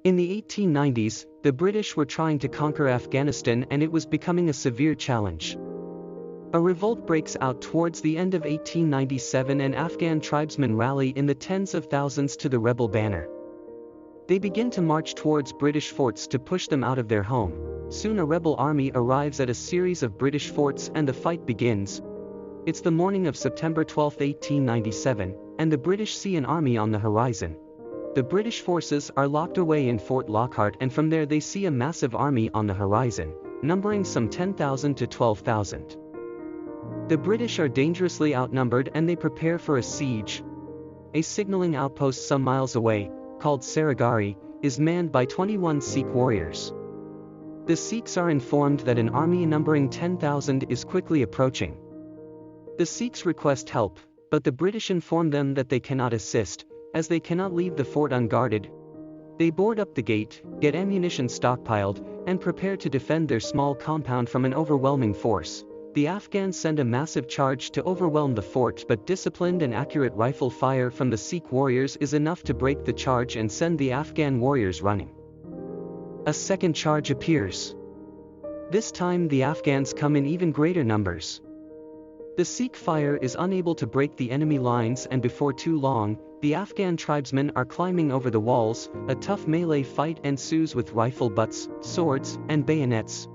In the 1890s, the British were trying to conquer Afghanistan and it was becoming a severe challenge. A revolt breaks out towards the end of 1897 and Afghan tribesmen rally in the tens of thousands to the rebel banner. They begin to march towards British forts to push them out of their home. Soon a rebel army arrives at a series of British forts and the fight begins. It's the morning of September 12, 1897, and the British see an army on the horizon. The British forces are locked away in Fort Lockhart and from there they see a massive army on the horizon, numbering some 10,000 to 12,000. The British are dangerously outnumbered and they prepare for a siege. A signaling outpost some miles away, called Saraghari, is manned by 21 Sikh warriors. The Sikhs are informed that an army numbering 10,000 is quickly approaching. The Sikhs request help, but the British inform them that they cannot assist, as they cannot leave the fort unguarded. They board up the gate, get ammunition stockpiled, and prepare to defend their small compound from an overwhelming force. The Afghans send a massive charge to overwhelm the fort, but disciplined and accurate rifle fire from the Sikh warriors is enough to break the charge and send the Afghan warriors running. A second charge appears. This time the Afghans come in even greater numbers. The Sikh fire is unable to break the enemy lines and before too long, the Afghan tribesmen are climbing over the walls. A tough melee fight ensues with rifle butts, swords, and bayonets.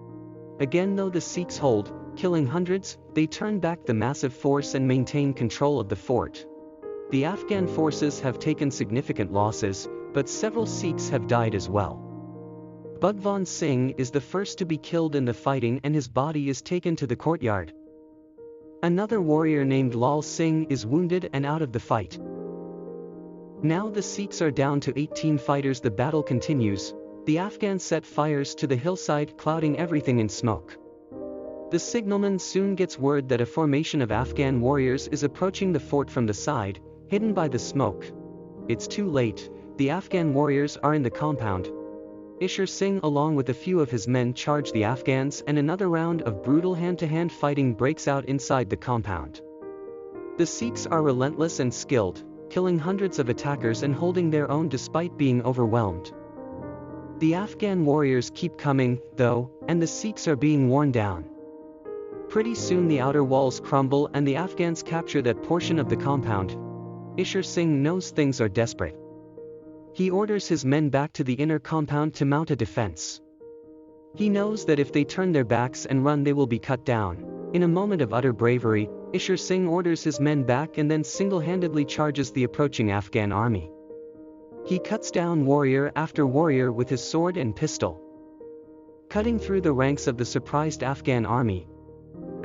Again though the Sikhs hold, killing hundreds, they turn back the massive force and maintain control of the fort. The Afghan forces have taken significant losses, but several Sikhs have died as well. Bhagwan Singh is the first to be killed in the fighting and his body is taken to the courtyard. Another warrior named Lal Singh is wounded and out of the fight. Now the Sikhs are down to 18 fighters. The battle continues. The Afghans set fires to the hillside, clouding everything in smoke. The signalman soon gets word that a formation of Afghan warriors is approaching the fort from the side, hidden by the smoke. It's too late, the Afghan warriors are in the compound. Ishar Singh along with a few of his men charge the Afghans and another round of brutal hand-to-hand fighting breaks out inside the compound. The Sikhs are relentless and skilled, killing hundreds of attackers and holding their own despite being overwhelmed. The Afghan warriors keep coming, though, and the Sikhs are being worn down. Pretty soon the outer walls crumble and the Afghans capture that portion of the compound. Ishar Singh knows things are desperate. He orders his men back to the inner compound to mount a defense. He knows that if they turn their backs and run they will be cut down. In a moment of utter bravery, Ishar Singh orders his men back and then single-handedly charges the approaching Afghan army. He cuts down warrior after warrior with his sword and pistol, cutting through the ranks of the surprised Afghan army.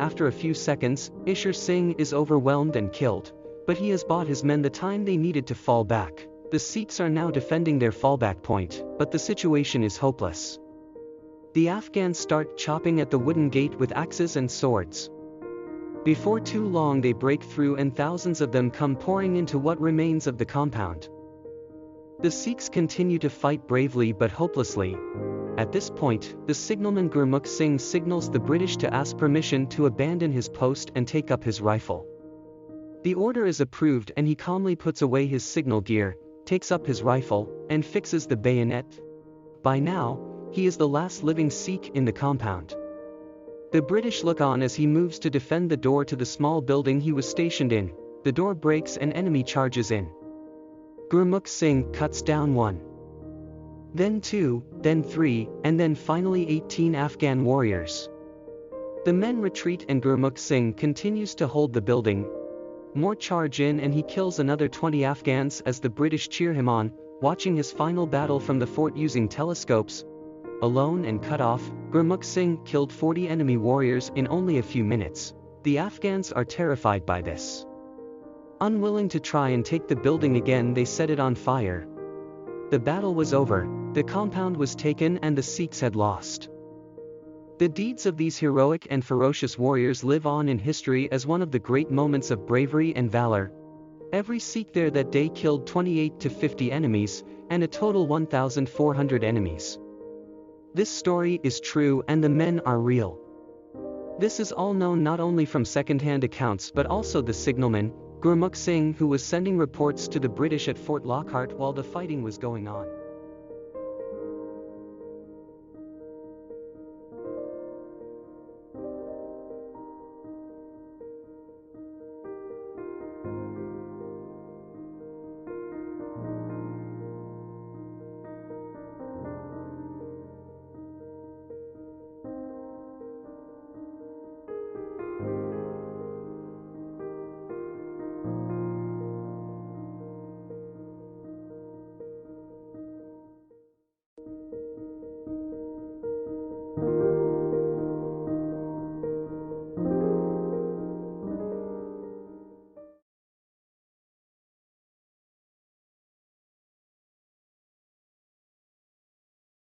After a few seconds, Ishar Singh is overwhelmed and killed, but he has bought his men the time they needed to fall back. The Sikhs are now defending their fallback point, but the situation is hopeless. The Afghans start chopping at the wooden gate with axes and swords. Before too long they break through and thousands of them come pouring into what remains of the compound. The Sikhs continue to fight bravely but hopelessly. At this point, the signalman Gurmukh Singh signals the British to ask permission to abandon his post and take up his rifle. The order is approved and he calmly puts away his signal gear, takes up his rifle, and fixes the bayonet. By now, he is the last living Sikh in the compound. The British look on as he moves to defend the door to the small building he was stationed in. The door breaks and enemy charges in. Gurmukh Singh cuts down one, then two, then three, and then finally 18 Afghan warriors. The men retreat and Gurmukh Singh continues to hold the building. More charge in and he kills another 20 Afghans as the British cheer him on, watching his final battle from the fort using telescopes. Alone and cut off, Gurmukh Singh killed 40 enemy warriors in only a few minutes. The Afghans are terrified by this. Unwilling to try and take the building again, they set it on fire. The battle was over, the compound was taken and the Sikhs had lost. The deeds of these heroic and ferocious warriors live on in history as one of the great moments of bravery and valor. Every Sikh there that day killed 28 to 50 enemies, and a total 1,400 enemies. This story is true and the men are real. This is all known not only from second-hand accounts but also the signalman, Gurmukh Singh, who was sending reports to the British at Fort Lockhart while the fighting was going on.